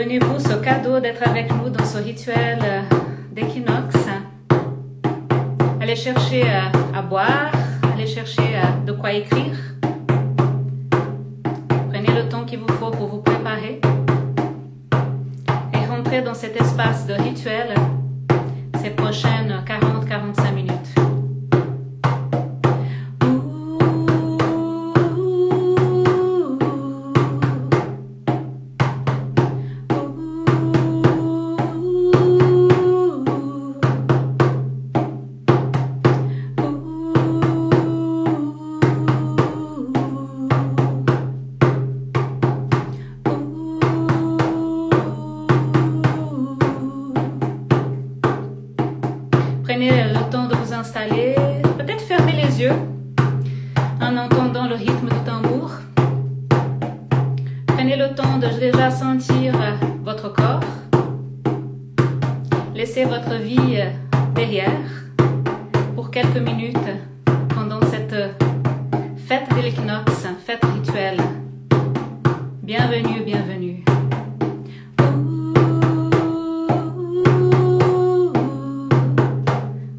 Donnez-vous ce cadeau d'être avec nous dans ce rituel d'équinoxe. Allez chercher à boire, allez chercher de quoi écrire. Prenez le temps qu'il vous faut pour vous préparer et rentrez dans cet espace de rituel ces prochaines 40-45 minutes. Prenez le temps de vous installer, peut-être fermez les yeux en entendant le rythme du tambour. Prenez le temps de déjà sentir votre corps. Laissez votre vie derrière pour quelques minutes pendant cette fête de l'équinoxe, fête rituelle. Bienvenue, bienvenue.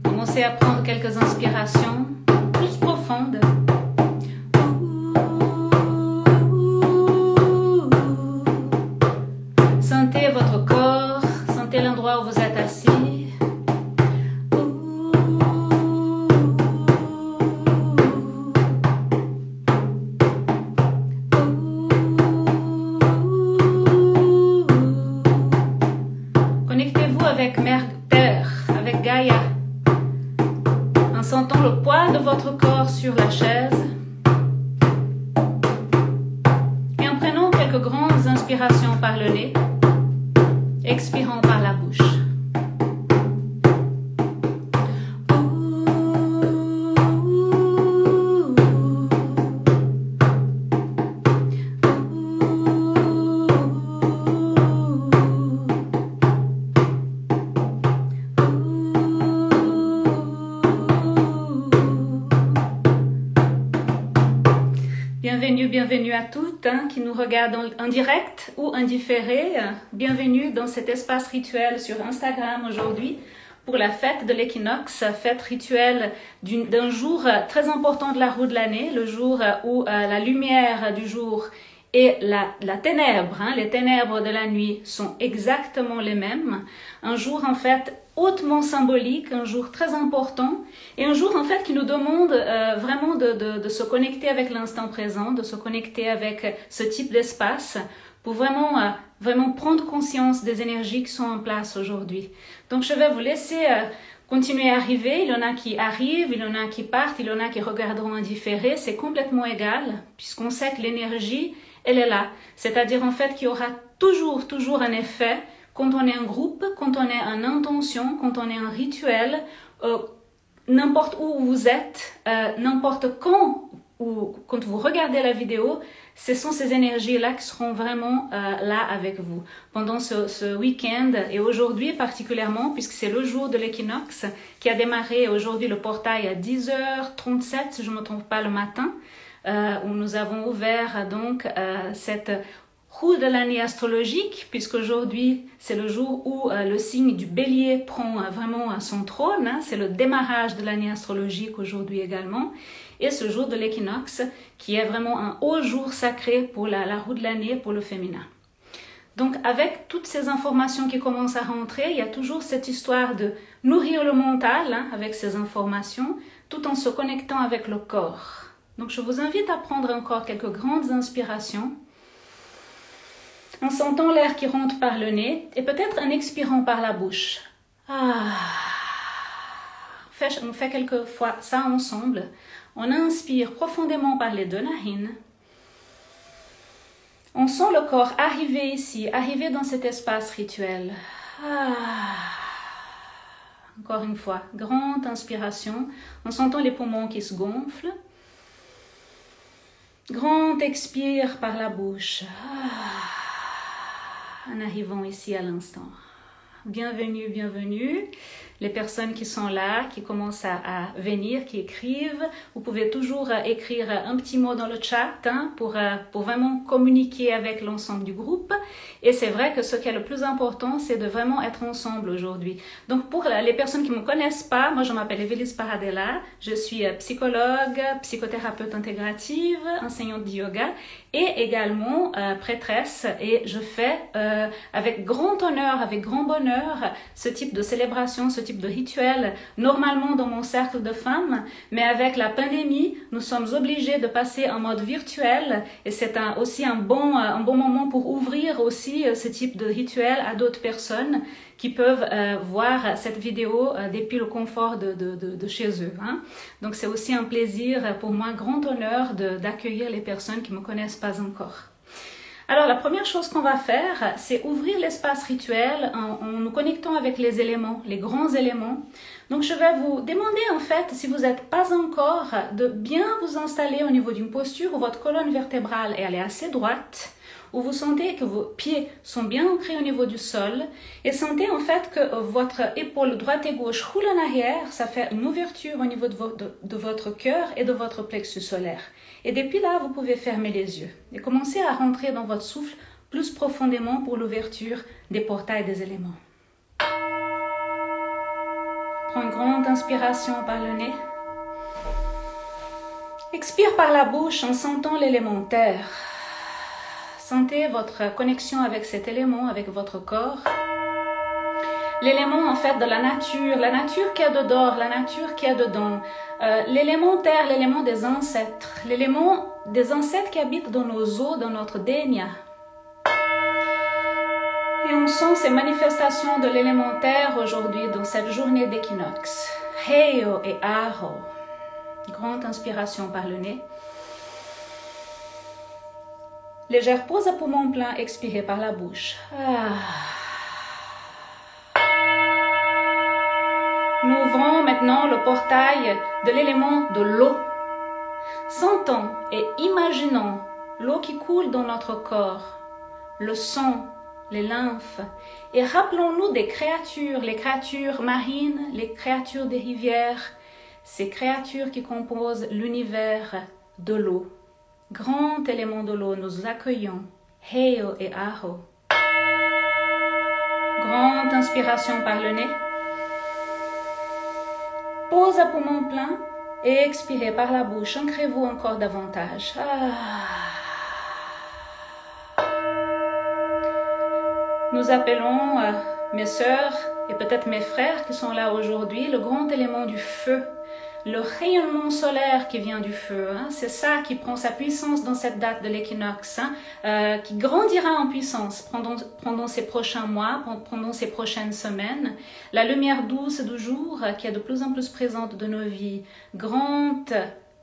Commencez à prendre quelques inspirations plus profondes. Sentez votre corps, sentez l'endroit où vous êtes assis. Connectez-vous avec Mère Terre, avec Gaïa. En sentant le poids de votre corps sur la chaise et en prenant quelques grandes inspirations par le nez, expirant par la bouche. Bienvenue à toutes qui nous regardent en direct ou en différé. Bienvenue dans cet espace rituel sur Instagram aujourd'hui pour la fête de l'équinoxe, fête rituelle d'un jour très important de la roue de l'année, le jour où la lumière du jour et la ténèbre, les ténèbres de la nuit sont exactement les mêmes. Un jour en fait hautement symbolique, un jour très important et un jour en fait qui nous demande vraiment de se connecter avec l'instant présent, de se connecter avec ce type d'espace pour vraiment prendre conscience des énergies qui sont en place aujourd'hui. Donc je vais vous laisser continuer à arriver. Il y en a qui arrivent, il y en a qui partent, il y en a qui regarderont en différé. C'est complètement égal puisqu'on sait que l'énergie, elle est là. C'est-à-dire en fait qu'il y aura toujours un effet quand on est un groupe, quand on est en intention, quand on est en rituel, n'importe où vous êtes, n'importe quand, ou quand vous regardez la vidéo, ce sont ces énergies-là qui seront vraiment là avec vous pendant ce week-end et aujourd'hui particulièrement puisque c'est le jour de l'équinoxe qui a démarré aujourd'hui le portail à 10h37 si je ne me trompe pas le matin où nous avons ouvert donc cette roue de l'année astrologique puisqu'aujourd'hui c'est le jour où le signe du bélier prend vraiment son trône, c'est le démarrage de l'année astrologique aujourd'hui également. Et ce jour de l'équinoxe qui est vraiment un haut jour sacré pour la roue de l'année, pour le féminin. Donc avec toutes ces informations qui commencent à rentrer, il y a toujours cette histoire de nourrir le mental avec ces informations tout en se connectant avec le corps. Donc je vous invite à prendre encore quelques grandes inspirations en sentant l'air qui rentre par le nez et peut-être en expirant par la bouche. On fait quelques fois ça ensemble. On inspire profondément par les deux narines. On sent le corps arriver ici, arriver dans cet espace rituel. Encore une fois, grande inspiration. En sentant les poumons qui se gonflent. Grand expire par la bouche. En arrivant ici à l'instant. bienvenue, bienvenue. Les personnes qui sont là, qui commencent à venir, qui écrivent, vous pouvez toujours écrire un petit mot dans le chat pour vraiment communiquer avec l'ensemble du groupe. Et c'est vrai que ce qui est le plus important, c'est de vraiment être ensemble aujourd'hui. Donc pour les personnes qui ne me connaissent pas, moi je m'appelle Evelis Paradela, je suis psychologue, psychothérapeute intégrative, enseignante de yoga et également prêtresse. Et je fais avec grand honneur, avec grand bonheur, ce type de célébration, ce type de rituel, normalement dans mon cercle de femmes, mais avec la pandémie, nous sommes obligés de passer en mode virtuel et c'est aussi un bon moment pour ouvrir aussi ce type de rituel à d'autres personnes qui peuvent voir cette vidéo depuis le confort de chez eux. Donc c'est aussi un plaisir pour moi, grand honneur d'accueillir les personnes qui ne me connaissent pas encore. Alors la première chose qu'on va faire, c'est ouvrir l'espace rituel en nous connectant avec les éléments, les grands éléments. Donc je vais vous demander en fait, si vous n'êtes pas encore, de bien vous installer au niveau d'une posture où votre colonne vertébrale elle est assez droite, où vous sentez que vos pieds sont bien ancrés au niveau du sol et sentez en fait que votre épaule droite et gauche roule en arrière, ça fait une ouverture au niveau de votre cœur et de votre plexus solaire. Et depuis là, vous pouvez fermer les yeux et commencer à rentrer dans votre souffle plus profondément pour l'ouverture des portails des éléments. Prends une grande inspiration par le nez. Expire par la bouche en sentant l'élément terre. Sentez votre connexion avec cet élément, avec votre corps. L'élément en fait de la nature qui est dedans, la nature qui est dedans. L'élément terre, l'élément des ancêtres. L'élément des ancêtres qui habitent dans nos os, dans notre DNA. Et on sent ces manifestations de l'élément terre aujourd'hui dans cette journée d'équinoxe. Heyo et Aho. Grande inspiration par le nez. Légère pause à poumon plein, expirez par la bouche. Nous ouvrons maintenant le portail de l'élément de l'eau. Sentons et imaginons l'eau qui coule dans notre corps, le sang, les lymphes. Et rappelons-nous des créatures, les créatures marines, les créatures des rivières, ces créatures qui composent l'univers de l'eau. Grand élément de l'eau, nous accueillons. Heyo et Aho. Grande inspiration par le nez. Pause à poumon plein et expirez par la bouche. Ancrez-vous encore davantage. Nous appelons mes sœurs et peut-être mes frères qui sont là aujourd'hui le grand élément du feu. Le rayonnement solaire qui vient du feu, c'est ça qui prend sa puissance dans cette date de l'équinoxe, qui grandira en puissance pendant ces prochains mois, pendant ces prochaines semaines. La lumière douce du jour qui est de plus en plus présente de nos vies. Grand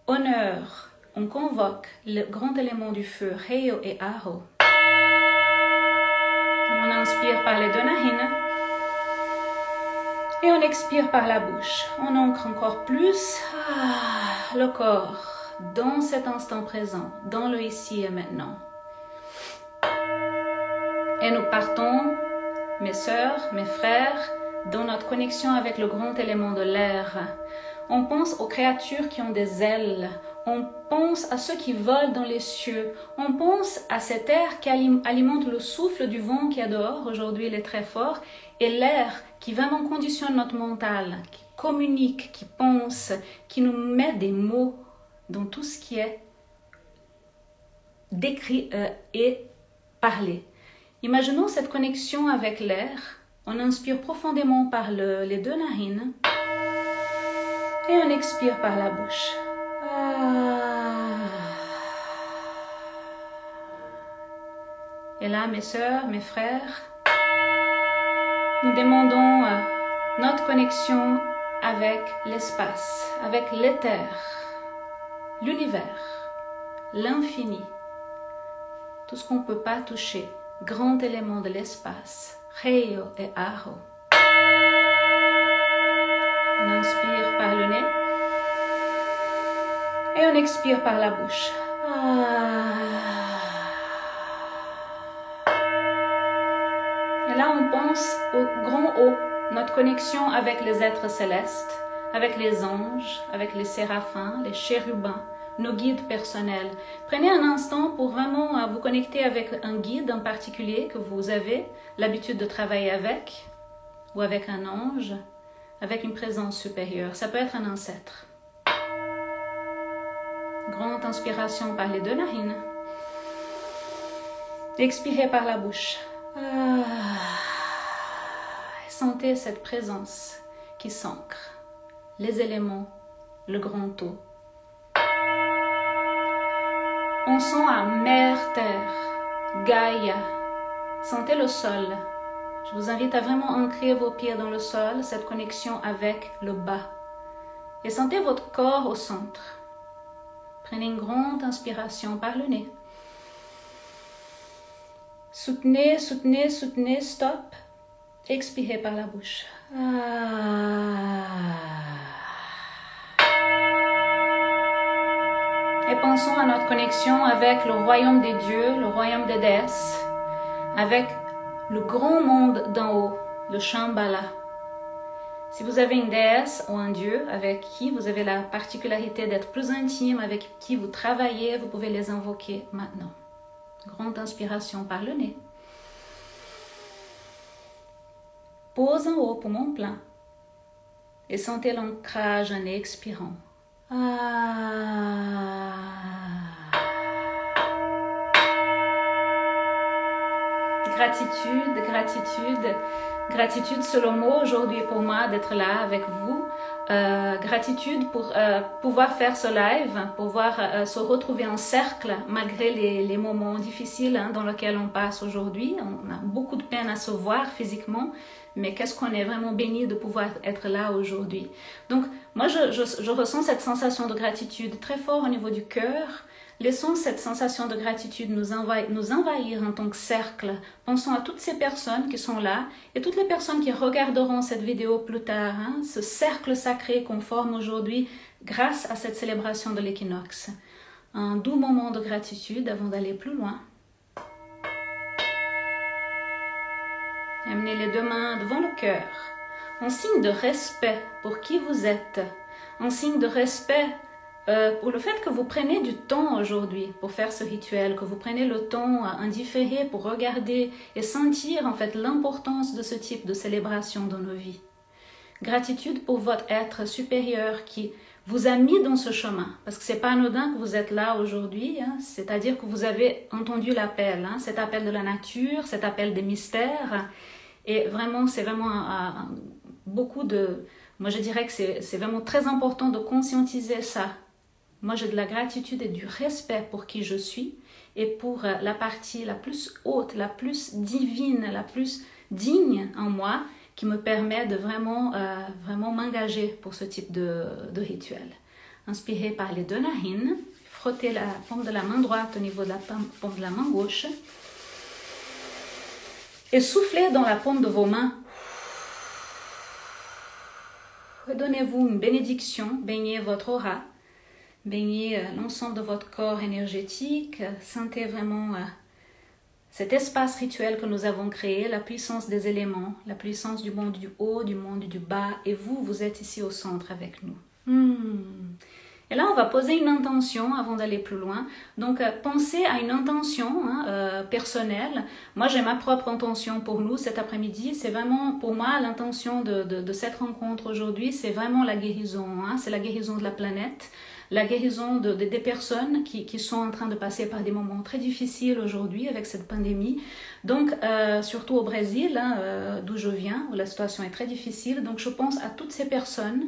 honneur, on convoque le grand élément du feu, Heyo et Aho. On inspire par les deux narines. Et on expire par la bouche. On ancre encore plus le corps dans cet instant présent, dans le ici et maintenant. Et nous partons, mes sœurs, mes frères, dans notre connexion avec le grand élément de l'air. On pense aux créatures qui ont des ailes. On pense à ceux qui volent dans les cieux. On pense à cet air qui alimente le souffle du vent qui est dehors. Aujourd'hui, il est très fort. Et l'air qui vraiment conditionne notre mental, qui communique, qui pense, qui nous met des mots dans tout ce qui est décrit et parlé. Imaginons cette connexion avec l'air. On inspire profondément par les deux narines et on expire par la bouche. Et là, mes sœurs, mes frères, nous demandons notre connexion avec l'espace, avec l'éther, l'univers, l'infini, tout ce qu'on ne peut pas toucher, grand élément de l'espace, Heyo et Aho. On inspire par le nez et on expire par la bouche. Et là, on pense au grand haut, notre connexion avec les êtres célestes, avec les anges, avec les séraphins, les chérubins, nos guides personnels. Prenez un instant pour vraiment vous connecter avec un guide en particulier que vous avez l'habitude de travailler avec, ou avec un ange, avec une présence supérieure. Ça peut être un ancêtre. Grande inspiration par les 2 narines. Expirez par la bouche. Sentez cette présence qui s'ancre. Les éléments, le grand eau. Pensons à Mère Terre, Gaïa. Sentez le sol. Je vous invite à vraiment ancrer vos pieds dans le sol, cette connexion avec le bas. Et sentez votre corps au centre. Prenez une grande inspiration par le nez. Soutenez, soutenez, soutenez, stop. Expirez par la bouche. Et pensons à notre connexion avec le royaume des dieux, le royaume des déesses, avec le grand monde d'en haut, le Shambhala. Si vous avez une déesse ou un dieu avec qui vous avez la particularité d'être plus intime, avec qui vous travaillez, vous pouvez les invoquer maintenant. Grande inspiration par le nez. Pose en haut, poumon plein. Et sentez l'ancrage en expirant. Gratitude, gratitude, gratitude, c'est le mot aujourd'hui pour moi d'être là avec vous. Gratitude pour pouvoir faire ce live, pouvoir se retrouver en cercle malgré les moments difficiles dans lesquels on passe aujourd'hui. On a beaucoup de peine à se voir physiquement, mais qu'est-ce qu'on est vraiment béni de pouvoir être là aujourd'hui. Donc moi je ressens cette sensation de gratitude très fort au niveau du cœur. Laissons cette sensation de gratitude nous envahir en tant que cercle. Pensons à toutes ces personnes qui sont là et toutes les personnes qui regarderont cette vidéo plus tard. Ce cercle sacré qu'on forme aujourd'hui grâce à cette célébration de l'équinoxe. Un doux moment de gratitude avant d'aller plus loin. Amenez les 2 mains devant le cœur, en signe de respect pour qui vous êtes, en signe de respect pour le fait que vous prenez du temps aujourd'hui pour faire ce rituel, que vous prenez le temps indifféré pour regarder et sentir en fait l'importance de ce type de célébration dans nos vies. Gratitude pour votre être supérieur qui vous a mis dans ce chemin, parce que c'est pas anodin que vous êtes là aujourd'hui, c'est-à-dire que vous avez entendu l'appel, cet appel de la nature, cet appel des mystères, et vraiment c'est vraiment beaucoup de... Moi je dirais que c'est vraiment très important de conscientiser ça. Moi j'ai de la gratitude et du respect pour qui je suis, et pour la partie la plus haute, la plus divine, la plus digne en moi, qui me permet de vraiment m'engager pour ce type de rituel. Inspirez par les 2 narines, frottez la paume de la main droite au niveau de la paume de la main gauche et soufflez dans la paume de vos mains. Donnez-vous une bénédiction, baignez votre aura, baignez l'ensemble de votre corps énergétique, sentez vraiment cet espace rituel que nous avons créé, la puissance des éléments, la puissance du monde du haut, du monde du bas, et vous êtes ici au centre avec nous. Et là, on va poser une intention avant d'aller plus loin. Donc, pensez à une intention personnelle. Moi, j'ai ma propre intention pour nous cet après-midi. C'est vraiment, pour moi, l'intention de cette rencontre aujourd'hui, c'est vraiment la guérison. C'est la guérison de la planète. La guérison des personnes qui sont en train de passer par des moments très difficiles aujourd'hui avec cette pandémie. Donc, surtout au Brésil, d'où je viens, où la situation est très difficile. Donc, je pense à toutes ces personnes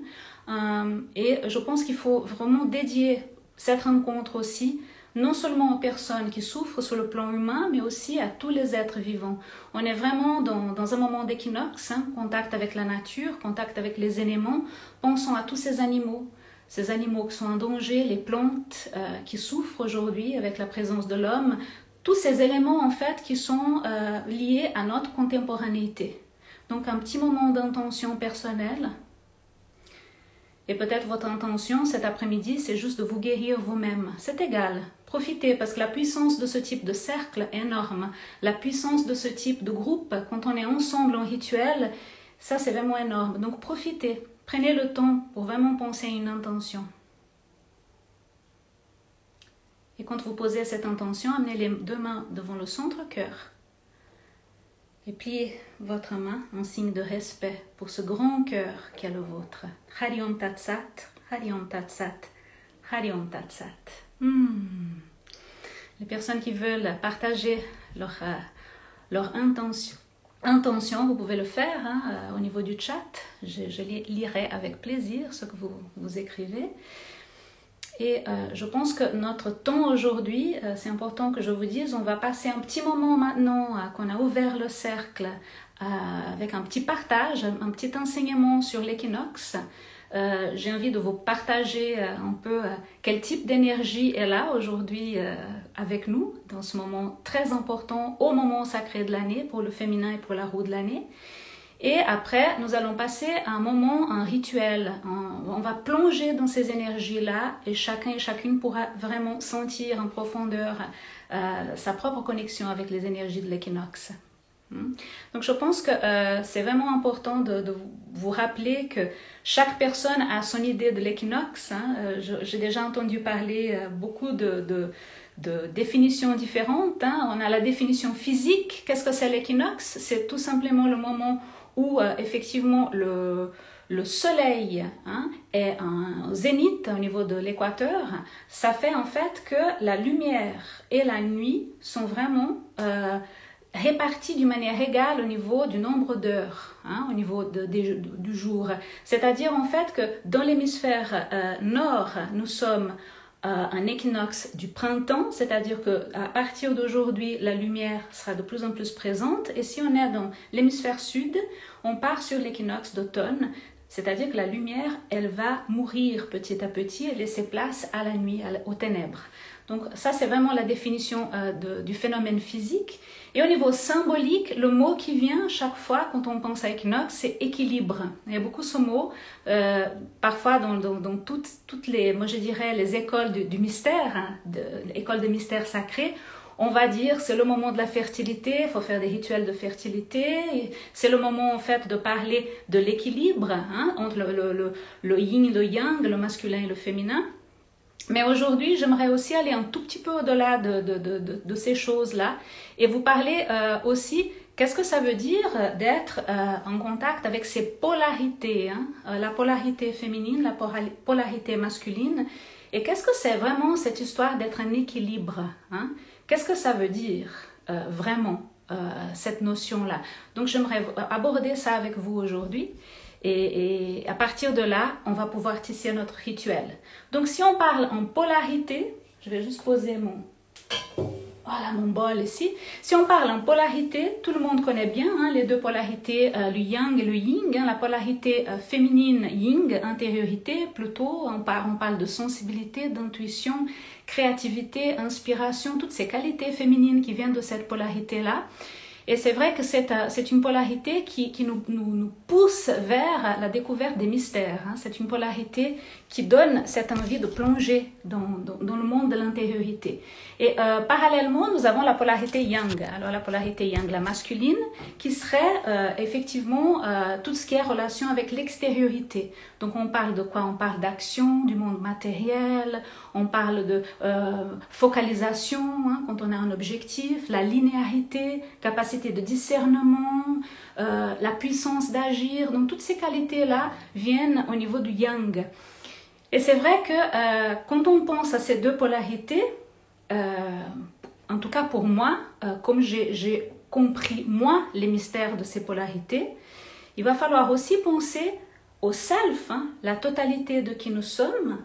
et je pense qu'il faut vraiment dédier cette rencontre aussi, non seulement aux personnes qui souffrent sur le plan humain, mais aussi à tous les êtres vivants. On est vraiment dans un moment d'équinoxe, contact avec la nature, contact avec les éléments. Pensons à tous ces animaux qui sont en danger, les plantes qui souffrent aujourd'hui avec la présence de l'homme, tous ces éléments en fait qui sont liés à notre contemporanéité. Donc un petit moment d'intention personnelle, et peut-être votre intention cet après-midi c'est juste de vous guérir vous-même, c'est égal. Profitez, parce que la puissance de ce type de cercle est énorme. La puissance de ce type de groupe, quand on est ensemble en rituel, ça c'est vraiment énorme. Donc profitez, prenez le temps pour vraiment penser à une intention. Et quand vous posez cette intention, amenez les deux mains devant le centre-cœur. Et pliez votre main en signe de respect pour ce grand cœur qui est le vôtre. Hari Om Tat Sat, Hari Om Tat Sat, Hari Om Tat Sat. Les personnes qui veulent partager leur intention, vous pouvez le faire au niveau du chat. Je lirai avec plaisir ce que vous écrivez. Et je pense que notre temps aujourd'hui, c'est important que je vous dise, on va passer un petit moment maintenant qu'on a ouvert le cercle avec un petit partage, un petit enseignement sur l'équinoxe. J'ai envie de vous partager un peu quel type d'énergie est là aujourd'hui avec nous dans ce moment très important, au moment sacré de l'année pour le féminin et pour la roue de l'année. Et après, nous allons passer un moment, un rituel. On va plonger dans ces énergies-là et chacun et chacune pourra vraiment sentir en profondeur sa propre connexion avec les énergies de l'équinoxe. Donc je pense que c'est vraiment important de vous rappeler que chaque personne a son idée de l'équinoxe. J'ai déjà entendu parler beaucoup de définitions différentes. On a la définition physique. Qu'est-ce que c'est l'équinoxe? C'est tout simplement le moment où effectivement le soleil est en zénith au niveau de l'équateur. Ça fait en fait que la lumière et la nuit sont vraiment répartis d'une manière égale au niveau du nombre d'heures, au niveau du jour. C'est-à-dire en fait que dans l'hémisphère nord, nous sommes un équinoxe du printemps, c'est-à-dire qu'à partir d'aujourd'hui, la lumière sera de plus en plus présente. Et si on est dans l'hémisphère sud, on part sur l'équinoxe d'automne, c'est-à-dire que la lumière, elle va mourir petit à petit et laisser place à la nuit, aux ténèbres. Donc ça, c'est vraiment la définition du phénomène physique. Et au niveau symbolique, le mot qui vient chaque fois quand on pense à équinoxe, c'est équilibre. Il y a beaucoup ce mot, parfois dans toutes les, moi je dirais, les écoles du mystère, l'école des mystères sacrés, on va dire c'est le moment de la fertilité, il faut faire des rituels de fertilité, c'est le moment en fait de parler de l'équilibre entre le yin et le yang, le masculin et le féminin. Mais aujourd'hui, j'aimerais aussi aller un tout petit peu au-delà de ces choses-là et vous parler aussi qu'est-ce que ça veut dire d'être en contact avec ces polarités, la polarité féminine, la polarité masculine, et qu'est-ce que c'est vraiment cette histoire d'être en équilibre, qu'est-ce que ça veut dire vraiment cette notion-là. Donc j'aimerais aborder ça avec vous aujourd'hui. Et à partir de là, on va pouvoir tisser notre rituel. Donc si on parle en polarité, je vais juste poser mon bol ici. Si on parle en polarité, tout le monde connaît bien les deux polarités, le yang et le yin. La polarité féminine, yin, intériorité, plutôt, on parle de sensibilité, d'intuition, créativité, inspiration, toutes ces qualités féminines qui viennent de cette polarité-là. Et c'est vrai que c'est une polarité qui nous pousse vers la découverte des mystères. C'est une polarité qui donne cette envie de plonger dans le monde de l'intériorité. Et parallèlement, nous avons la polarité yang. Alors la polarité yang, la masculine, qui serait effectivement tout ce qui est relation avec l'extériorité. Donc on parle de quoi? On parle d'action, du monde matériel, on parle de focalisation, quand on a un objectif, la linéarité, capacité de discernement, la puissance d'agir. Donc toutes ces qualités-là viennent au niveau du yang. Et c'est vrai que quand on pense à ces deux polarités, en tout cas pour moi, comme j'ai compris moi les mystères de ces polarités, il va falloir aussi penser au self, la totalité de qui nous sommes,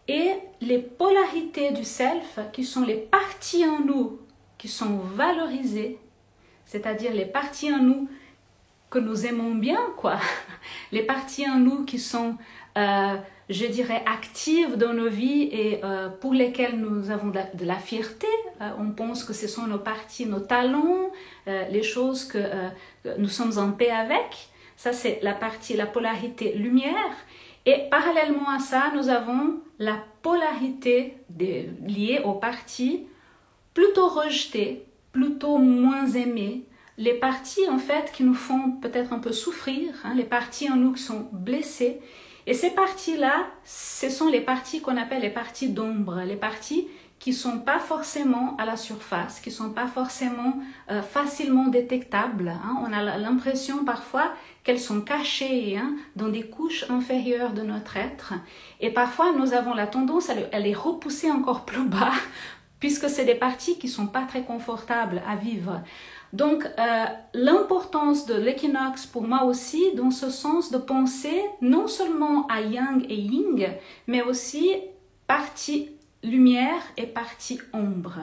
et les polarités du self qui sont les parties en nous qui sont valorisées, c'est-à-dire les parties en nous que nous aimons bien, quoi. Les parties en nous qui sont, je dirais, actives dans nos vies et pour lesquelles nous avons de la fierté. On pense que ce sont nos parties, nos talents, les choses que nous sommes en paix avec. Ça, c'est la polarité lumière. Et parallèlement à ça, nous avons la polarité liée aux parties plutôt rejetées, plutôt moins aimées, les parties en fait qui nous font peut-être un peu souffrir, hein, les parties en nous qui sont blessées. Et ces parties-là, ce sont les parties qu'on appelle les parties d'ombre, les parties qui ne sont pas forcément à la surface, qui ne sont pas forcément facilement détectables. Hein. On a l'impression parfois qu'elles sont cachées hein, dans des couches inférieures de notre être. Et parfois, nous avons la tendance à les repousser encore plus bas, puisque c'est des parties qui ne sont pas très confortables à vivre. Donc, l'importance de l'équinoxe pour moi aussi, dans ce sens de penser non seulement à Yang et Yin, mais aussi partie lumière et partie ombre.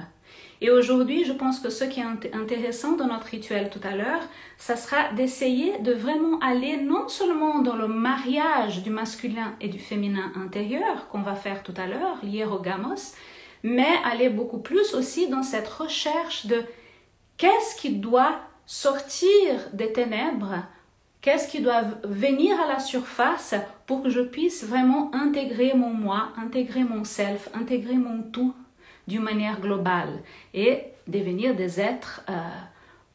Et aujourd'hui, je pense que ce qui est intéressant dans notre rituel tout à l'heure, ça sera d'essayer de vraiment aller non seulement dans le mariage du masculin et du féminin intérieur, qu'on va faire tout à l'heure, l'hierogamos, mais aller beaucoup plus aussi dans cette recherche de qu'est-ce qui doit sortir des ténèbres, qu'est-ce qui doit venir à la surface pour que je puisse vraiment intégrer mon moi, intégrer mon self, intégrer mon tout d'une manière globale et devenir des êtres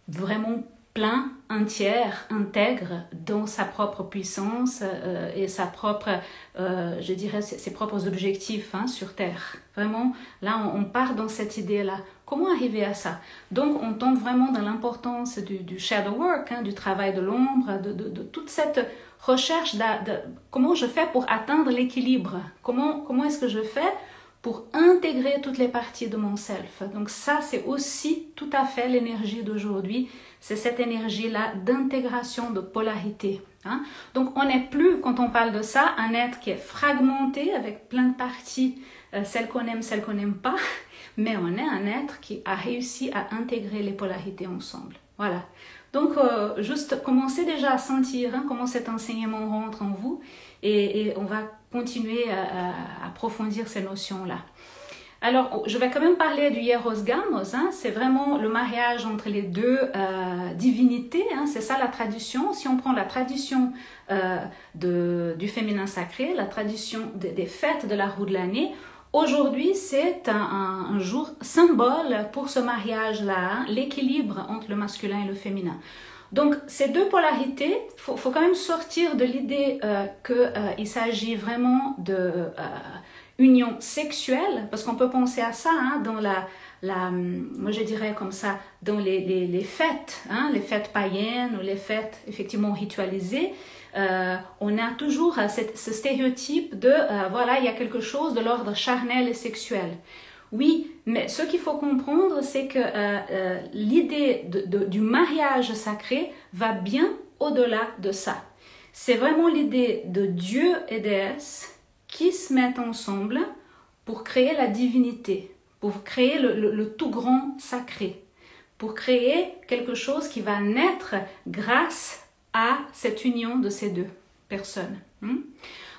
vraiment pleins, entiers, intègres dans sa propre puissance et sa propre, je dirais, ses propres objectifs hein, sur Terre. Vraiment, là, on part dans cette idée-là. Comment arriver à ça? Donc, on tombe vraiment dans l'importance du shadow work, hein, du travail de l'ombre, de toute cette recherche de comment je fais pour atteindre l'équilibre. Comment est-ce que je fais pour intégrer toutes les parties de mon self. Donc ça, c'est aussi tout à fait l'énergie d'aujourd'hui. C'est cette énergie-là d'intégration, de polarité. Hein. Donc on n'est plus, quand on parle de ça, un être qui est fragmenté avec plein de parties, celles qu'on aime, celles qu'on n'aime pas, mais on est un être qui a réussi à intégrer les polarités ensemble. Voilà. Donc juste commencez déjà à sentir hein, comment cet enseignement rentre en vous et on va continuer à approfondir ces notions-là. Alors, je vais quand même parler du Hieros Gamos, hein, c'est vraiment le mariage entre les deux divinités, hein, c'est ça la tradition. Si on prend la tradition du féminin sacré, la tradition des fêtes de la roue de l'année, aujourd'hui c'est un jour symbole pour ce mariage-là, hein, l'équilibre entre le masculin et le féminin. Donc, ces deux polarités, faut quand même sortir de l'idée qu'il s'agit vraiment de union sexuelle, parce qu'on peut penser à ça hein, dans moi je dirais comme ça, dans les fêtes, hein, les fêtes païennes ou les fêtes effectivement ritualisées. On a toujours ce stéréotype de, voilà, il y a quelque chose de l'ordre charnel et sexuel. Oui, mais ce qu'il faut comprendre, c'est que l'idée du mariage sacré va bien au-delà de ça. C'est vraiment l'idée de Dieu et déesse qui se mettent ensemble pour créer la divinité, pour créer le tout grand sacré, pour créer quelque chose qui va naître grâce à cette union de ces deux personnes.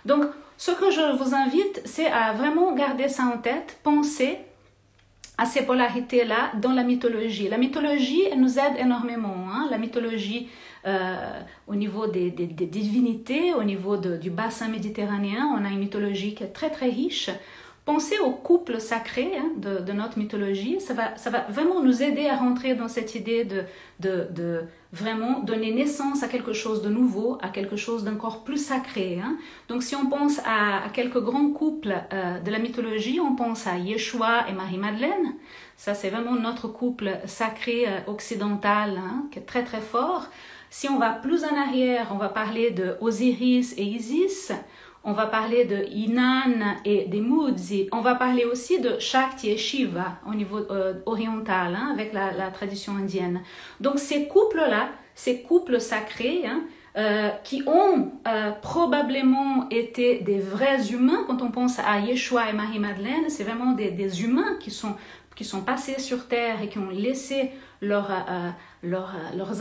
Donc, ce que je vous invite, c'est à vraiment garder ça en tête, penser à ces polarités-là dans la mythologie. La mythologie, elle nous aide énormément. Hein? La mythologie au niveau des divinités, au niveau du bassin méditerranéen, on a une mythologie qui est très très riche. Pensez au couple sacré hein, de notre mythologie, ça va vraiment nous aider à rentrer dans cette idée de vraiment donner naissance à quelque chose de nouveau, à quelque chose d'encore plus sacré. Hein. Donc si on pense à quelques grands couples de la mythologie, on pense à Yeshua et Marie-Madeleine. Ça c'est vraiment notre couple sacré occidental hein, qui est très très fort. Si on va plus en arrière, on va parler de Osiris et Isis. On va parler de Inanna et des Mudzi. On va parler aussi de Shakti et Shiva au niveau oriental, hein, avec la tradition indienne. Donc ces couples-là, ces couples sacrés, hein, qui ont probablement été des vrais humains, quand on pense à Yeshua et Marie-Madeleine, c'est vraiment des humains qui sont passés sur Terre et qui ont laissé leurs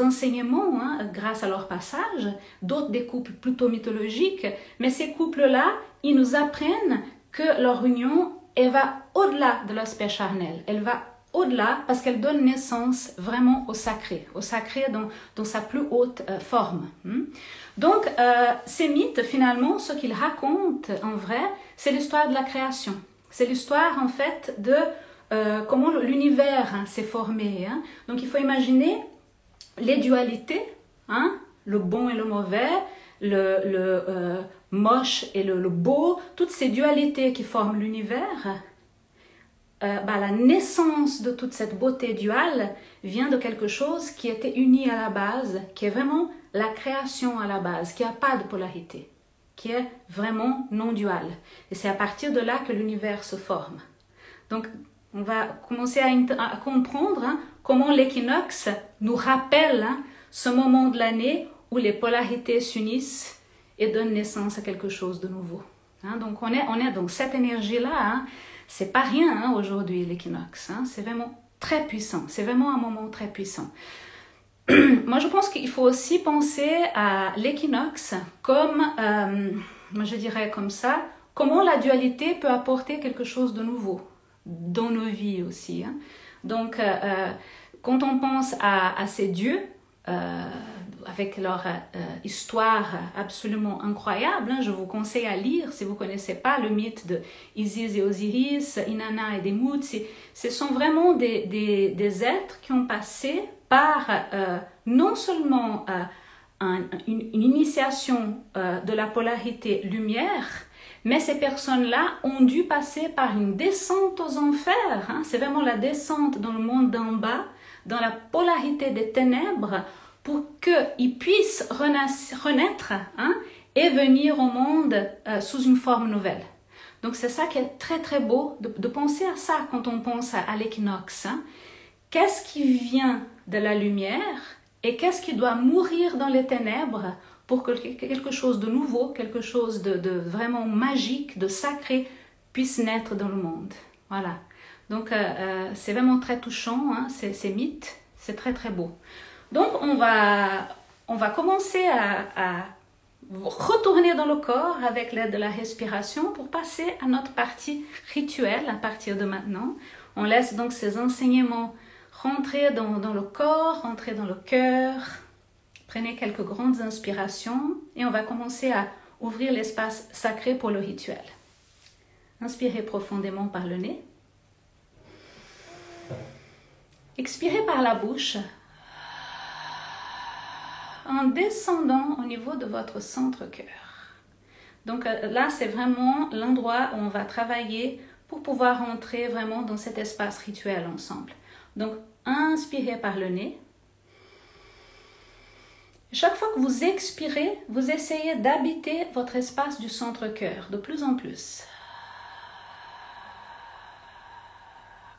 enseignements hein, grâce à leur passage, d'autres des couples plutôt mythologiques, mais ces couples-là, ils nous apprennent que leur union, elle va au-delà de l'aspect charnel, elle va au-delà parce qu'elle donne naissance vraiment au sacré dans sa plus haute forme. Donc, ces mythes, finalement, ce qu'ils racontent en vrai, c'est l'histoire de la création. C'est l'histoire, en fait, de comment l'univers s'est formé. Donc, il faut imaginer les dualités, le bon et le mauvais, le moche et le beau, toutes ces dualités qui forment l'univers. La naissance de toute cette beauté duale vient de quelque chose qui était uni à la base, qui est vraiment la création à la base, qui n'a pas de polarité, qui est vraiment non dual. Et c'est à partir de là que l'univers se forme. Donc, on va commencer à comprendre comment l'équinoxe nous rappelle ce moment de l'année où les polarités s'unissent et donnent naissance à quelque chose de nouveau. Donc, on est dans cette énergie-là. C'est pas rien aujourd'hui l'équinoxe, c'est vraiment très puissant, c'est vraiment un moment très puissant. Moi je pense qu'il faut aussi penser à l'équinoxe comme, moi je dirais comme ça, comment la dualité peut apporter quelque chose de nouveau dans nos vies aussi. Donc quand on pense à ces dieux, avec leur histoire absolument incroyable. Je vous conseille à lire, si vous ne connaissez pas le mythe de Isis et Osiris, Inanna et Demut. Ce sont vraiment des êtres qui ont passé par non seulement une initiation de la polarité lumière, mais ces personnes-là ont dû passer par une descente aux enfers. C'est vraiment la descente dans le monde d'en bas, dans la polarité des ténèbres, pour qu'ils puissent renaître et venir au monde sous une forme nouvelle. Donc c'est ça qui est très très beau, de penser à ça quand on pense à l'équinoxe. Qu'est-ce qui vient de la lumière et qu'est-ce qui doit mourir dans les ténèbres pour que quelque chose de nouveau, quelque chose de vraiment magique, de sacré puisse naître dans le monde. Voilà. Donc c'est vraiment très touchant, ces mythes, c'est très très beau. Donc, on va commencer à retourner dans le corps avec l'aide de la respiration pour passer à notre partie rituelle à partir de maintenant. On laisse donc ces enseignements rentrer dans le corps, rentrer dans le cœur. Prenez quelques grandes inspirations et on va commencer à ouvrir l'espace sacré pour le rituel. Inspirez profondément par le nez. Expirez par la bouche. En descendant au niveau de votre centre-cœur. Donc là, c'est vraiment l'endroit où on va travailler pour pouvoir entrer vraiment dans cet espace rituel ensemble. Donc, inspirez par le nez. Chaque fois que vous expirez, vous essayez d'habiter votre espace du centre-cœur de plus en plus.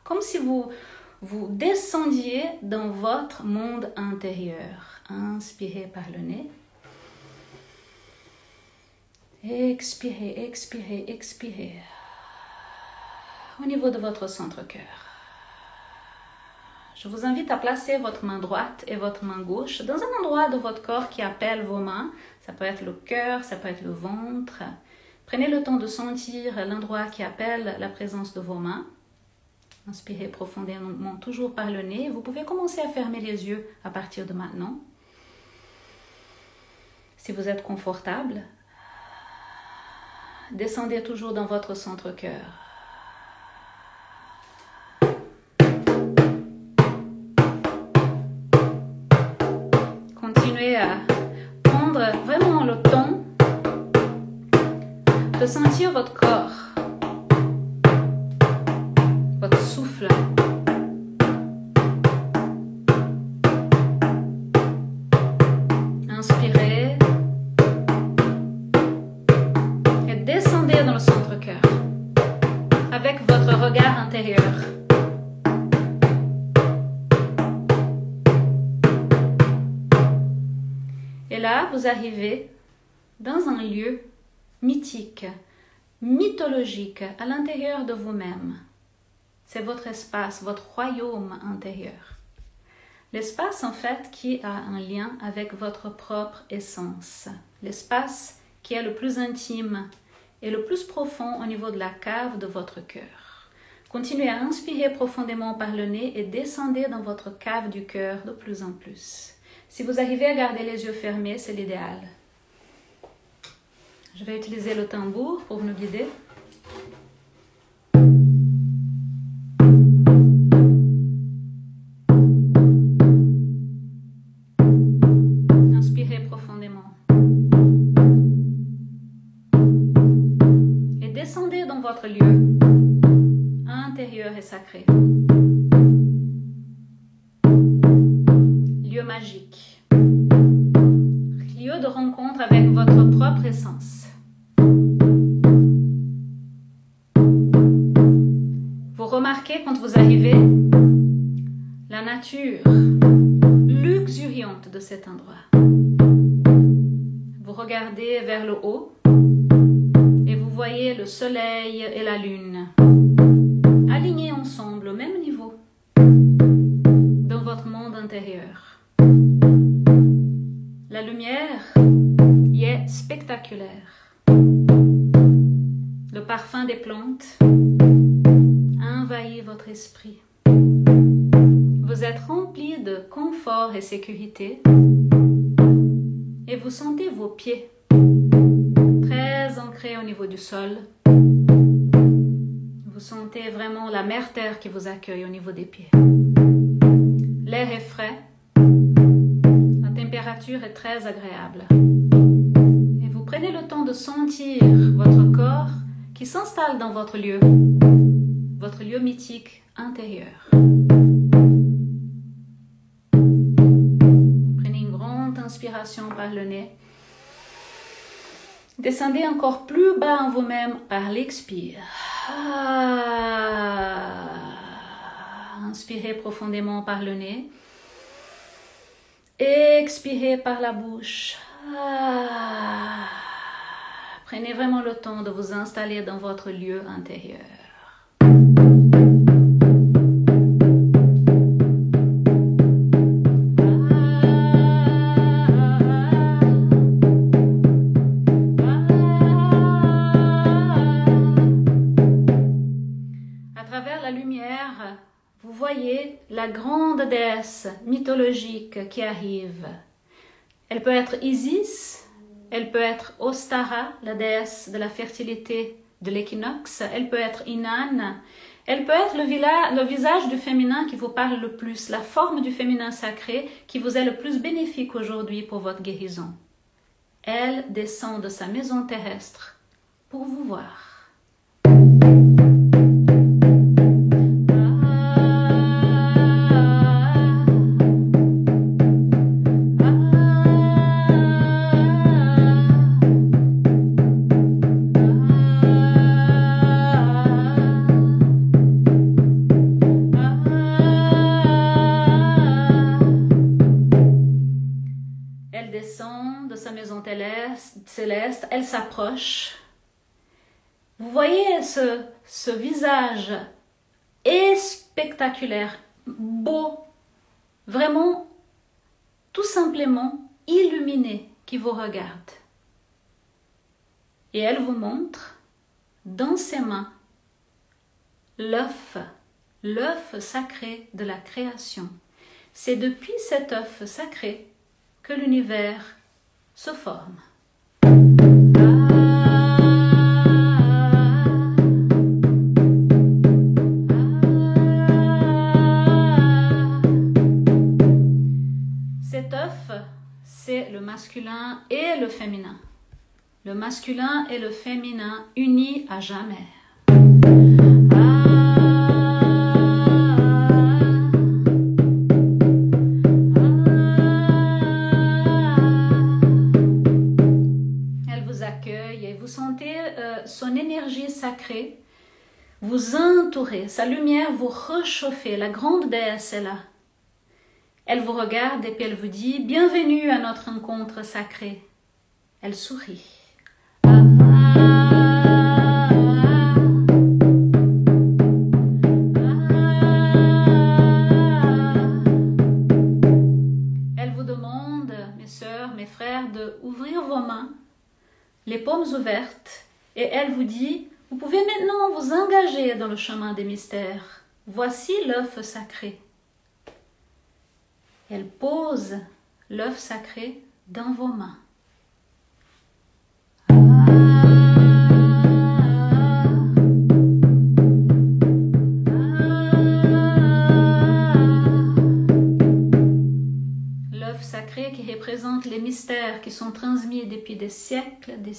Comme si vous descendiez dans votre monde intérieur. Inspirez par le nez. Expirez, expirez, expirez. Au niveau de votre centre-cœur. Je vous invite à placer votre main droite et votre main gauche dans un endroit de votre corps qui appelle vos mains. Ça peut être le cœur, ça peut être le ventre. Prenez le temps de sentir l'endroit qui appelle la présence de vos mains. Inspirez profondément, toujours par le nez. Vous pouvez commencer à fermer les yeux à partir de maintenant. Si vous êtes confortable, descendez toujours dans votre centre-cœur. Continuez à prendre vraiment le temps de sentir votre corps, votre souffle. Inspirez. Descendez dans le centre-cœur avec votre regard intérieur. Et là, vous arrivez dans un lieu mythique, mythologique, à l'intérieur de vous-même. C'est votre espace, votre royaume intérieur. L'espace, en fait, qui a un lien avec votre propre essence. L'espace qui est le plus intime et le plus profond au niveau de la cave de votre cœur. Continuez à inspirer profondément par le nez et descendez dans votre cave du cœur de plus en plus. Si vous arrivez à garder les yeux fermés, c'est l'idéal. Je vais utiliser le tambour pour nous guider. Inspirez profondément. Et descendez dans votre lieu intérieur et sacré. Lieu magique. Lieu de rencontre avec votre propre essence. Vous remarquez quand vous arrivez la nature luxuriante de cet endroit. Vous regardez vers le haut et vous voyez le soleil et la lune alignés ensemble au même niveau dans votre monde intérieur. La lumière y est spectaculaire. Le parfum des plantes envahit votre esprit. Vous êtes rempli de confort et sécurité et vous sentez vos pieds très ancrés au niveau du sol. Vous sentez vraiment la mère terre qui vous accueille au niveau des pieds. L'air est frais, la température est très agréable. Et vous prenez le temps de sentir votre corps qui s'installe dans votre lieu mythique intérieur. Prenez une grande inspiration par le nez. Descendez encore plus bas en vous-même par l'expire. Inspirez profondément par le nez. Expirez par la bouche. Prenez vraiment le temps de vous installer dans votre lieu intérieur. Vous voyez la grande déesse mythologique qui arrive. Elle peut être Isis, elle peut être Ostara, la déesse de la fertilité de l'équinoxe, elle peut être Inanna, elle peut être le visage du féminin qui vous parle le plus, la forme du féminin sacré qui vous est le plus bénéfique aujourd'hui pour votre guérison. Elle descend de sa maison terrestre pour vous voir. Céleste, elle s'approche. Vous voyez ce visage est spectaculaire, beau, vraiment tout simplement illuminé qui vous regarde. Et elle vous montre dans ses mains l'œuf sacré de la création. C'est depuis cet œuf sacré que l'univers se forme. Cet œuf, c'est le masculin et le féminin. Le masculin et le féminin unis à jamais. Son énergie sacrée vous entourer, sa lumière vous réchauffer. La grande déesse est là. Elle vous regarde et puis elle vous dit « Bienvenue à notre rencontre sacrée ». Elle sourit. Elle vous demande, mes sœurs, mes frères, d'ouvrir vos mains, les paumes ouvertes, et elle vous dit Vous pouvez maintenant vous engager dans le chemin des mystères. Voici l'œuf sacré. Elle pose l'œuf sacré dans vos mains. L'œuf sacré qui représente les mystères qui sont transmis depuis des siècles et des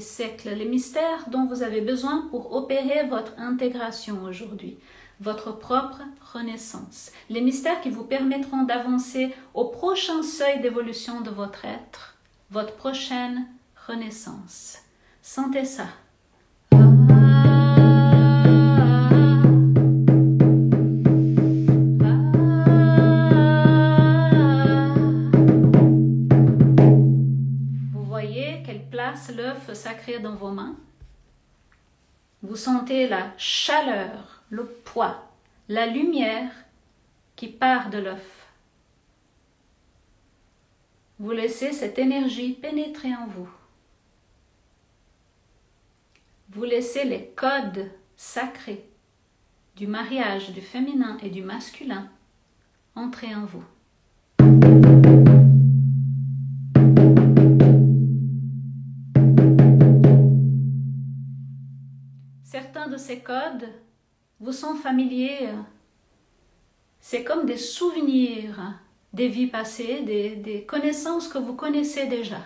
siècles. Les mystères dont vous avez besoin pour opérer votre intégration aujourd'hui, votre propre renaissance. Les mystères qui vous permettront d'avancer au prochain seuil d'évolution de votre être, votre prochaine renaissance. Sentez ça. Vous voyez qu'elle place l'œuf sacré dans vos mains. Vous sentez la chaleur, le poids, la lumière qui part de l'œuf. Vous laissez cette énergie pénétrer en vous. Vous laissez les codes sacrés du mariage du féminin et du masculin entrer en vous. Certains de ces codes vous sont familiers. C'est comme des souvenirs des vies passées, des connaissances que vous connaissez déjà.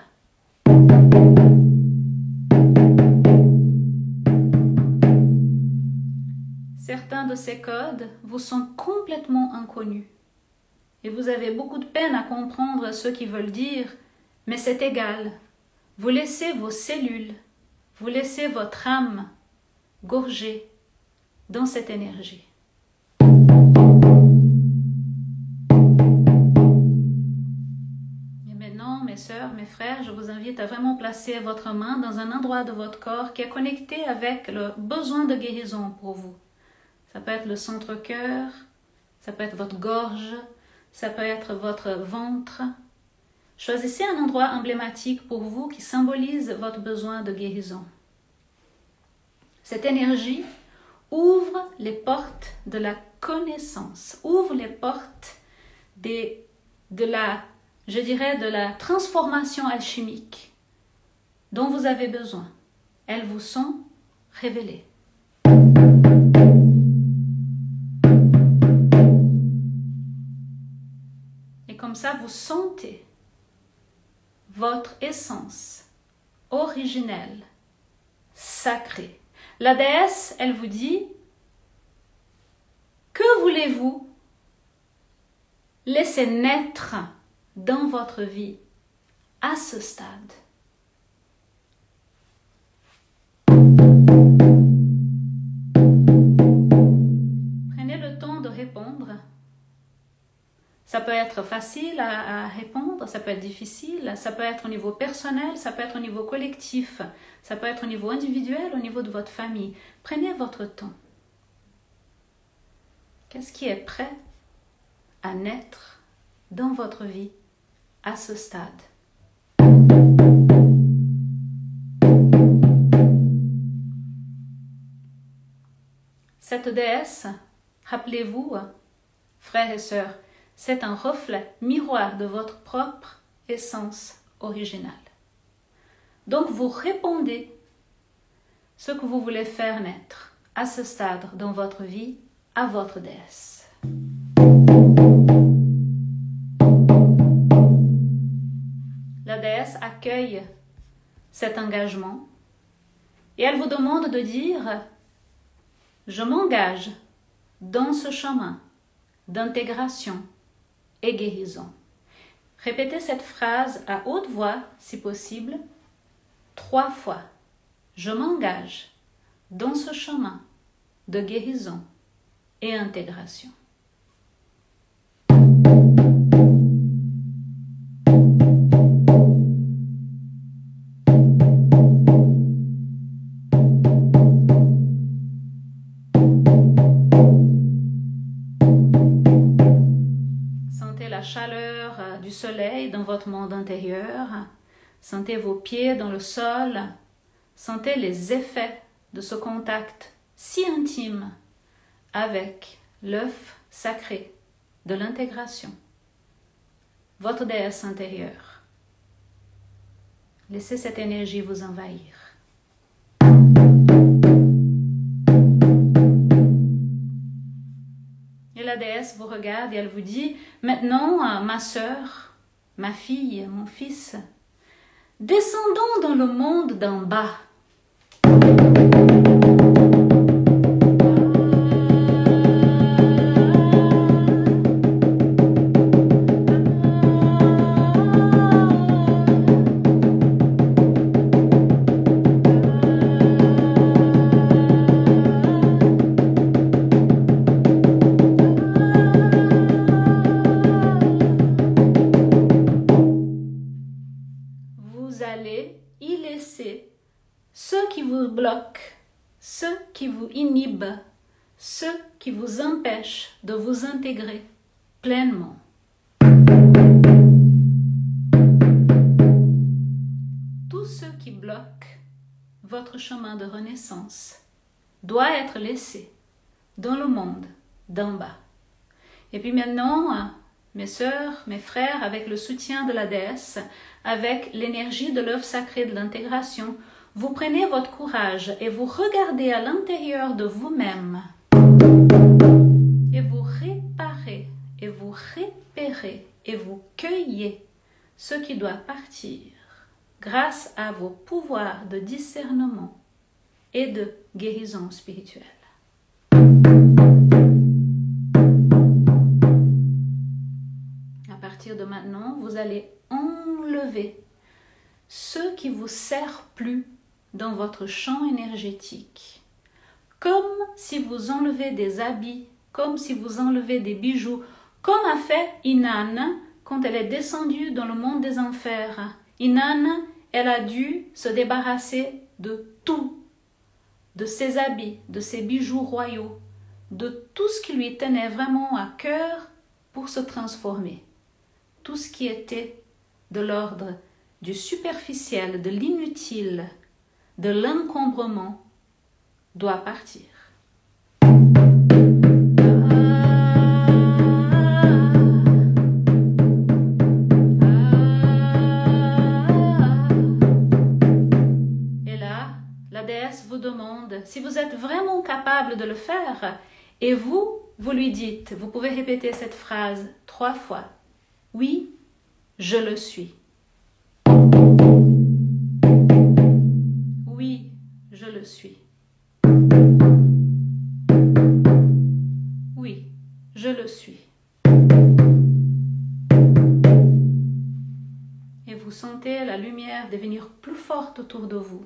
Certains de ces codes vous sont complètement inconnus et vous avez beaucoup de peine à comprendre ce qu'ils veulent dire, mais c'est égal. Vous laissez vos cellules, vous laissez votre âme gorger dans cette énergie. Et maintenant, mes sœurs, mes frères, je vous invite à vraiment placer votre main dans un endroit de votre corps qui est connecté avec le besoin de guérison pour vous. Ça peut être le centre-cœur, ça peut être votre gorge, ça peut être votre ventre. Choisissez un endroit emblématique pour vous qui symbolise votre besoin de guérison. Cette énergie ouvre les portes de la connaissance, ouvre les portes de la transformation alchimique dont vous avez besoin. Elles vous sont révélées. Et comme ça, vous sentez votre essence originelle, sacrée. La déesse, elle vous dit, que voulez-vous laisser naître dans votre vie à ce stade? Prenez le temps de répondre. Ça peut être facile à répondre, ça peut être difficile, ça peut être au niveau personnel, ça peut être au niveau collectif, ça peut être au niveau individuel, au niveau de votre famille. Prenez votre temps. Qu'est-ce qui est prêt à naître dans votre vie à ce stade? Cette déesse, rappelez-vous, frères et sœurs, c'est un reflet miroir de votre propre essence originale. Donc vous répondez ce que vous voulez faire naître à ce stade dans votre vie à votre déesse. La déesse accueille cet engagement et elle vous demande de dire « Je m'engage dans ce chemin d'intégration et guérison ». Répétez cette phrase à haute voix, si possible, 3 fois. Je m'engage dans ce chemin de guérison et intégration. Sentez la chaleur du soleil dans votre monde intérieur. Sentez vos pieds dans le sol. Sentez les effets de ce contact si intime avec l'œuf sacré de l'intégration, votre déesse intérieure. Laissez cette énergie vous envahir. Et la déesse vous regarde et elle vous dit, maintenant, ma sœur, ma fille, mon fils, descendons dans le monde d'en bas. Vous allez y laisser ceux qui vous bloquent, ceux qui vous inhibent, ceux qui vous empêchent de vous intégrer pleinement. Tout ce qui bloque votre chemin de renaissance doit être laissé dans le monde d'en bas. Et puis maintenant, mes sœurs, mes frères, avec le soutien de la déesse, avec l'énergie de l'œuf sacré de l'intégration, vous prenez votre courage et vous regardez à l'intérieur de vous-même et vous réparez et vous repérez et vous cueillez ce qui doit partir grâce à vos pouvoirs de discernement et de guérison spirituelle. À partir de maintenant, vous allez enlever ce qui vous sert plus dans votre champ énergétique, comme si vous enlevez des habits, comme si vous enlevez des bijoux, comme a fait Inanna quand elle est descendue dans le monde des enfers. Inanna, elle a dû se débarrasser de tout, de ses habits, de ses bijoux royaux, de tout ce qui lui tenait vraiment à cœur pour se transformer. Tout ce qui était de l'ordre du superficiel, de l'inutile, de l'encombrement, doit partir. Et là, la déesse vous demande si vous êtes vraiment capable de le faire, et vous lui dites, vous pouvez répéter cette phrase 3 fois. Oui, je le suis. Oui, je le suis. Oui, je le suis. Et vous sentez la lumière devenir plus forte autour de vous.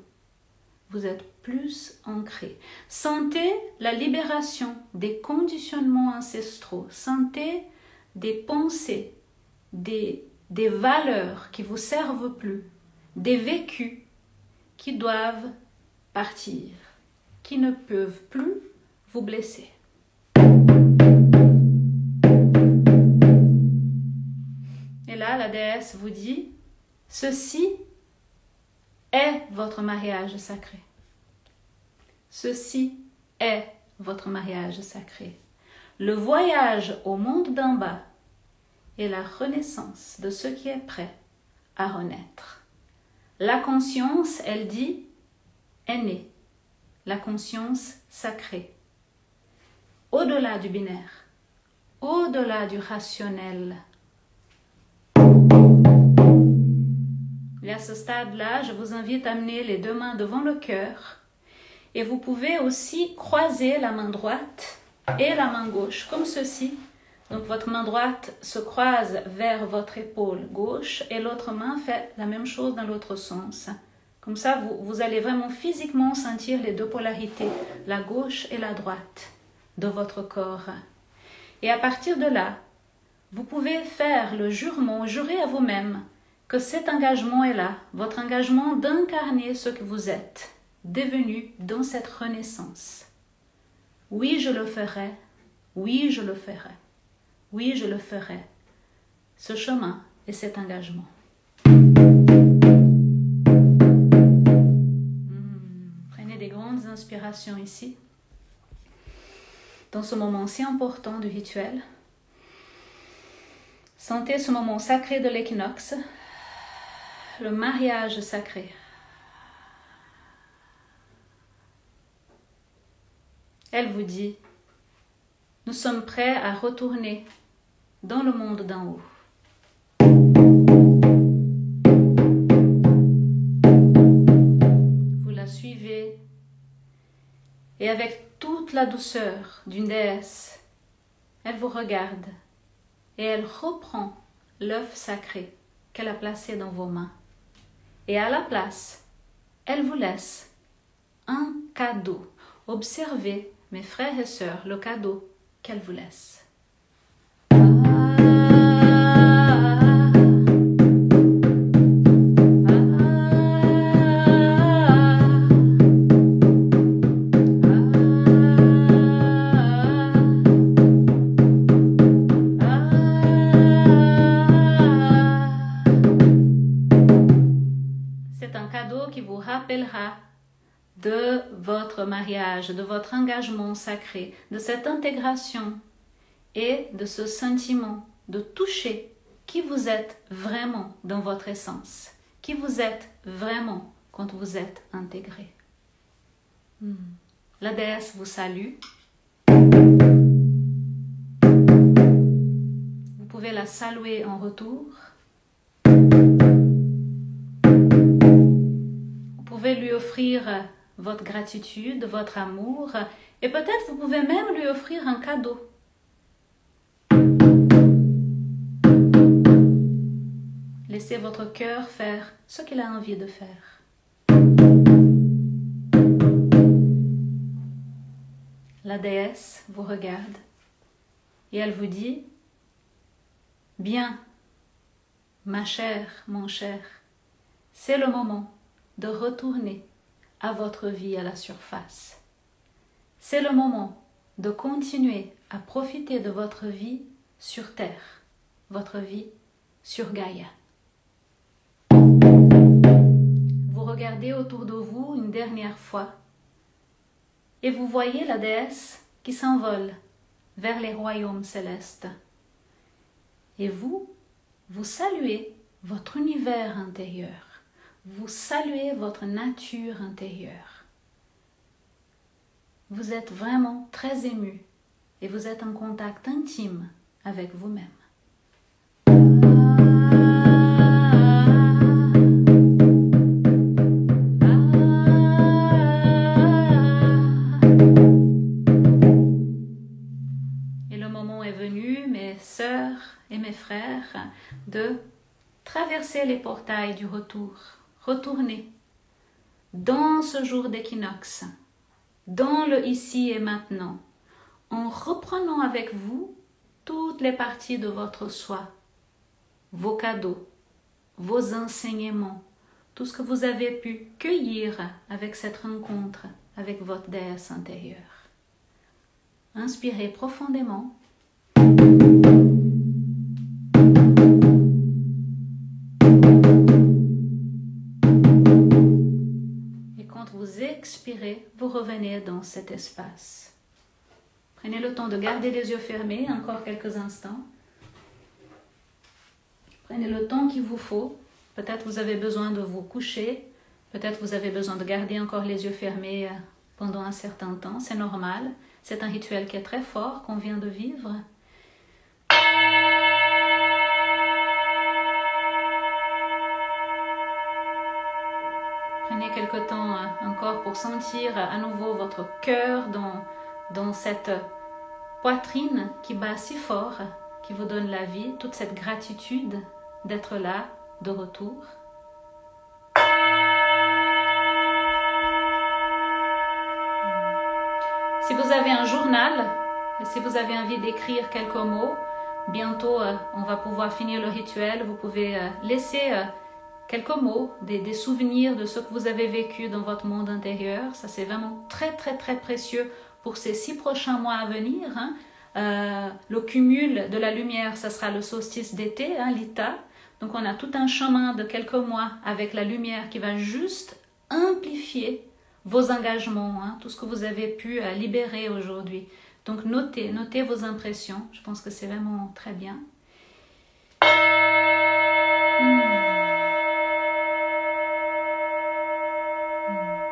Vous êtes plus ancré. Sentez la libération des conditionnements ancestraux. Sentez des pensées, des valeurs qui vous servent plus, des vécus qui doivent partir, qui ne peuvent plus vous blesser. Et là, la déesse vous dit, ceci est votre mariage sacré. Ceci est votre mariage sacré. Le voyage au monde d'en bas est la renaissance de ce qui est prêt à renaître. La conscience, elle dit, est née. La conscience sacrée. Au-delà du binaire, au-delà du rationnel. Et à ce stade-là, je vous invite à amener les 2 mains devant le cœur et vous pouvez aussi croiser la main droite et la main gauche, comme ceci. Donc votre main droite se croise vers votre épaule gauche et l'autre main fait la même chose dans l'autre sens. Comme ça, vous allez vraiment physiquement sentir les 2 polarités, la gauche et la droite de votre corps. Et à partir de là, vous pouvez faire le jurement, jurer à vous-même que cet engagement est là, votre engagement d'incarner ce que vous êtes, devenu dans cette renaissance. Oui, je le ferai. Oui, je le ferai. Oui, je le ferai. Ce chemin et cet engagement. Prenez des grandes inspirations ici, dans ce moment si important du rituel. Sentez ce moment sacré de l'équinoxe, le mariage sacré. Elle vous dit, nous sommes prêts à retourner dans le monde d'en haut. Vous la suivez et avec toute la douceur d'une déesse, elle vous regarde et elle reprend l'œuf sacré qu'elle a placé dans vos mains. Et à la place, elle vous laisse un cadeau. Observez, mes frères et sœurs, le cadeau qu'elle vous laisse. C'est un cadeau qui vous rappellera de votre mariage, de votre engagement sacré, de cette intégration et de ce sentiment de toucher qui vous êtes vraiment dans votre essence, qui vous êtes vraiment quand vous êtes intégré. La déesse vous salue. Vous pouvez la saluer en retour. Vous pouvez lui offrir votre gratitude, votre amour, et peut-être vous pouvez même lui offrir un cadeau. Laissez votre cœur faire ce qu'il a envie de faire. La déesse vous regarde et elle vous dit, « Bien, ma chère, mon cher, c'est le moment de retourner à votre vie à la surface. C'est le moment de continuer à profiter de votre vie sur Terre, votre vie sur Gaïa. » Vous regardez autour de vous une dernière fois et vous voyez la déesse qui s'envole vers les royaumes célestes. Et vous saluez votre univers intérieur. Vous saluez votre nature intérieure. Vous êtes vraiment très ému et vous êtes en contact intime avec vous-même. Et le moment est venu, mes sœurs et mes frères, de traverser les portails du retour. Retournez dans ce jour d'équinoxe, dans le ici et maintenant, en reprenant avec vous toutes les parties de votre soi, vos cadeaux, vos enseignements, tout ce que vous avez pu cueillir avec cette rencontre avec votre déesse intérieure. Inspirez profondément. Vous expirez, vous revenez dans cet espace. Prenez le temps de garder les yeux fermés encore quelques instants. Prenez le temps qu'il vous faut. Peut-être vous avez besoin de vous coucher. Peut-être vous avez besoin de garder encore les yeux fermés pendant un certain temps. C'est normal. C'est un rituel qui est très fort qu'on vient de vivre. Prenez quelque temps encore pour sentir à nouveau votre cœur dans cette poitrine qui bat si fort, qui vous donne la vie, toute cette gratitude d'être là, de retour. Si vous avez un journal, et si vous avez envie d'écrire quelques mots, bientôt on va pouvoir finir le rituel, vous pouvez laisser quelques mots, des souvenirs de ce que vous avez vécu dans votre monde intérieur. Ça, c'est vraiment très, très, très précieux pour ces 6 prochains mois à venir. Le cumul de la lumière, ça sera le solstice d'été, l'Ita. Donc, on a tout un chemin de quelques mois avec la lumière qui va juste amplifier vos engagements, hein, tout ce que vous avez pu libérer aujourd'hui. Donc notez vos impressions, je pense que c'est vraiment très bien.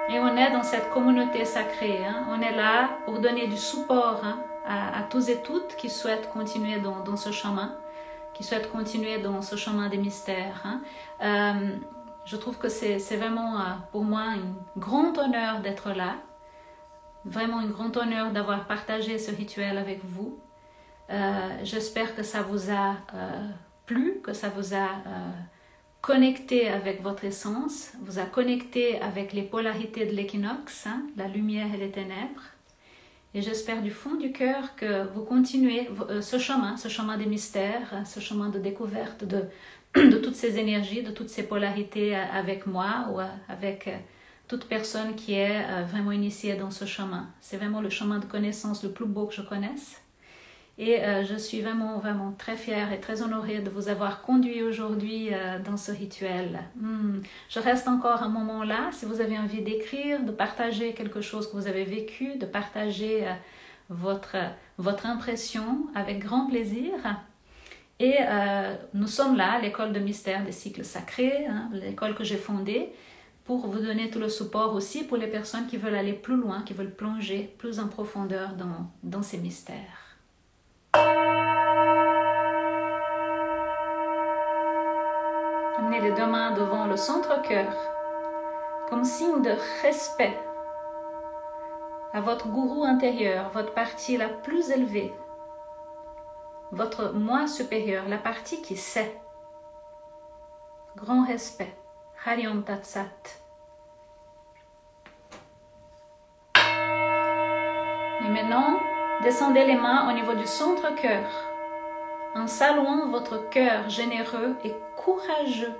Et on est dans cette communauté sacrée, hein. On est là pour donner du support, hein, à tous et toutes qui souhaitent continuer dans ce chemin, qui souhaitent continuer dans ce chemin des mystères, hein. Je trouve que c'est vraiment pour moi un grand honneur d'être là, vraiment un grand honneur d'avoir partagé ce rituel avec vous. J'espère que ça vous a plu, que ça vous a connecté avec votre essence, vous a connecté avec les polarités de l'équinoxe, hein, la lumière et les ténèbres. Et j'espère du fond du cœur que vous continuez ce chemin des mystères, ce chemin de découverte de toutes ces énergies, de toutes ces polarités avec moi ou avec toute personne qui est vraiment initiée dans ce chemin. C'est vraiment le chemin de connaissance le plus beau que je connaisse. Et je suis vraiment très fière et très honorée de vous avoir conduit aujourd'hui dans ce rituel. Je reste encore un moment là, si vous avez envie d'écrire, de partager quelque chose que vous avez vécu, de partager votre impression avec grand plaisir. Et nous sommes là, l'école de mystère des cycles sacrés, hein, l'école que j'ai fondée, pour vous donner tout le support aussi pour les personnes qui veulent aller plus loin, qui veulent plonger plus en profondeur dans ces mystères. Amenez les deux mains devant le centre-cœur, comme signe de respect à votre gourou intérieur, votre partie la plus élevée, votre moi supérieur, la partie qui sait. Grand respect. Hari Om Tat Sat. Et maintenant, descendez les mains au niveau du centre-cœur, en saluant votre cœur généreux et courageux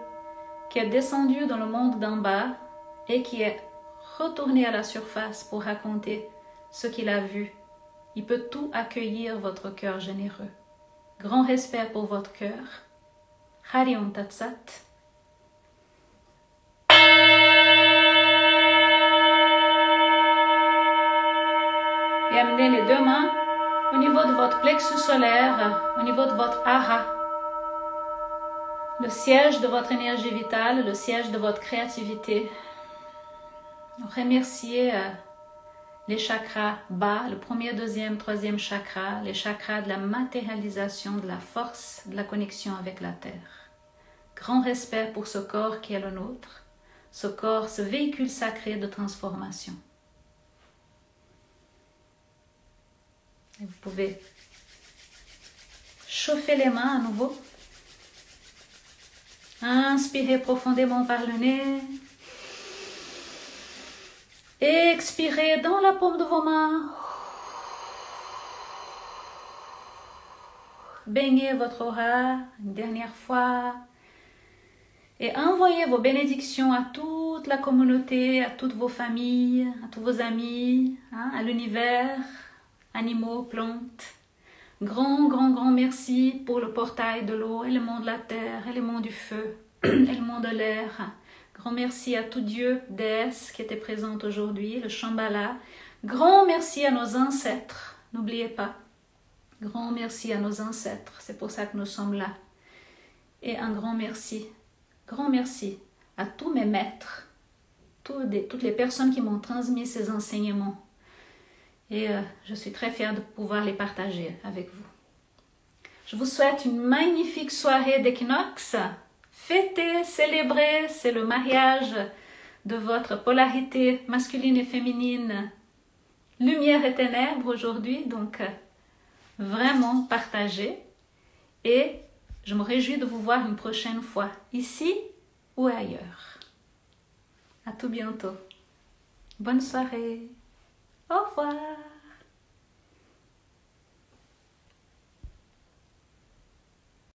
qui est descendu dans le monde d'en bas et qui est retourné à la surface pour raconter ce qu'il a vu. Il peut tout accueillir, votre cœur généreux. Grand respect pour votre cœur. Hari Om Tat Sat. Et amenez les deux mains au niveau de votre plexus solaire, au niveau de votre hara, le siège de votre énergie vitale, le siège de votre créativité. Remerciez les chakras bas, le premier, deuxième, troisième chakra, les chakras de la matérialisation, de la force, de la connexion avec la terre. Grand respect pour ce corps qui est le nôtre, ce corps, ce véhicule sacré de transformation. Et vous pouvez chauffer les mains à nouveau. Inspirez profondément par le nez. Expirez dans la paume de vos mains. Baignez votre aura une dernière fois. Et envoyez vos bénédictions à toute la communauté, à toutes vos familles, à tous vos amis, hein, à l'univers, animaux, plantes. Grand merci pour le portail de l'eau, élément de la terre, élément du feu, élément de l'air. Grand merci à tout Dieu, déesse qui était présente aujourd'hui, le Shambhala. Grand merci à nos ancêtres, n'oubliez pas. Grand merci à nos ancêtres, c'est pour ça que nous sommes là. Et un grand merci à tous mes maîtres, toutes les personnes qui m'ont transmis ces enseignements. Et je suis très fière de pouvoir les partager avec vous. Je vous souhaite une magnifique soirée d'équinoxe. Fêtez, célébrez, c'est le mariage de votre polarité masculine et féminine. Lumière et ténèbres aujourd'hui, donc vraiment partagez. Et je me réjouis de vous voir une prochaine fois, ici ou ailleurs. À tout bientôt. Bonne soirée. Au revoir.